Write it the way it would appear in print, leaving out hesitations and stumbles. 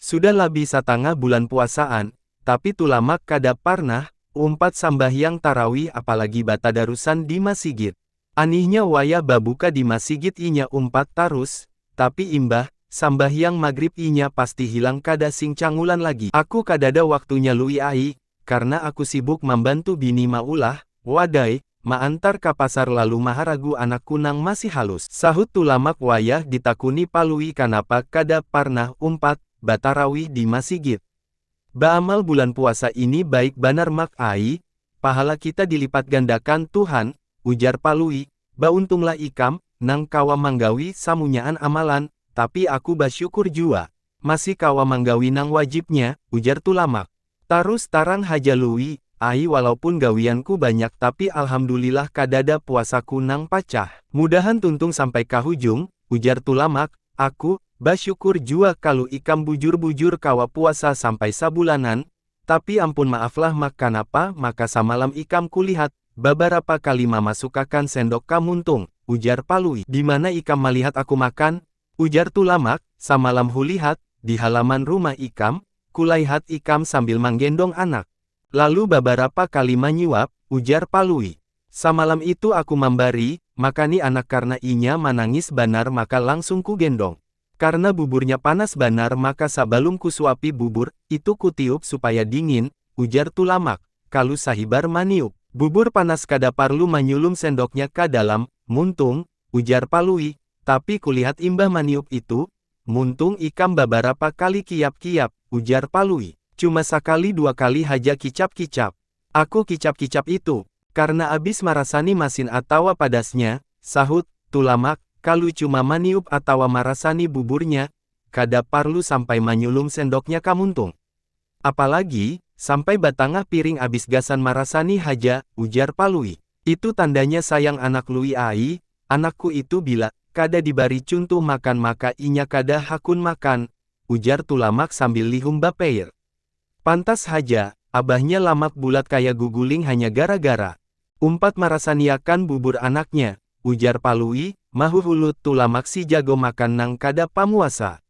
Sudah lebih satengah bulan puasaan, tapi tulamak kada parnah, umpat sambahyang tarawih apalagi bata darusan di masjid. Anihnya wayah babuka di masjid inya umpat tarus, tapi imbah, sambahyang maghrib inya pasti hilang kada sing cangulan lagi. Aku kadada waktunya lui ai, karena aku sibuk membantu bini maulah, wadai, maantar ka pasar lalu maharagu anakku nang masih halus. Sahut tulamak wayah ditakuni palui kanapa kada parnah umpat, batarawih di masjid. Baamal bulan puasa ini baik banar mak ai, pahala kita dilipat gandakan Tuhan, ujar palui, bauntunglah ikam, nang kawa manggawi samunyaan amalan, tapi aku bersyukur jua, masih kawa manggawi nang wajibnya, ujar tulamak. Tarus tarang haja lui, ai walaupun gawianku banyak tapi alhamdulillah kadada puasaku nang pacah. Mudahan tuntung sampai kahujung, ujar tulamak, aku, bersyukur jua kalau ikam bujur-bujur kawa puasa sampai sabulanan, tapi ampun maaflah mak kanapa maka samalam ikam kulihat, beberapa kali masukakan sendok kamuntung, ujar palui. Di mana ikam melihat aku makan? Ujar tulamak, samalam hulihat, di halaman rumah ikam, kulaihat ikam sambil menggendong anak. Lalu beberapa kali menyuap, ujar palui. Samalam itu aku membari, makani anak karena inya menangis banar maka langsung ku gendong. Karena buburnya panas banar maka sabalum ku suapi bubur, itu kutiup supaya dingin, ujar tulamak. Kalau sahibar maniup, bubur panas kada parlu menyulum sendoknya ke dalam, muntung, ujar palui. Tapi kulihat imbah maniup itu, muntung ikam beberapa kali kiap-kiap, ujar palui. Cuma sekali dua kali haja kicap-kicap. Aku kicap-kicap itu, karena abis marasani masin atawa padasnya, sahut, tulamak, kalau cuma maniup atawa marasani buburnya, kada parlu sampai menyulum sendoknya kamuntung. Apalagi, sampai batangah piring abis gasan marasani haja, ujar palui. Itu tandanya sayang anak lui ai, anakku itu bila, kada dibari cuntuh makan maka inya kada hakun makan, ujar tulamak sambil lihum bapeir. Pantas haja, abahnya lamak bulat kayak guguling hanya gara-gara umpat marasaniakan bubur anaknya, ujar palui, mahu hulut tulamak si jago makan nang kada pamuasa.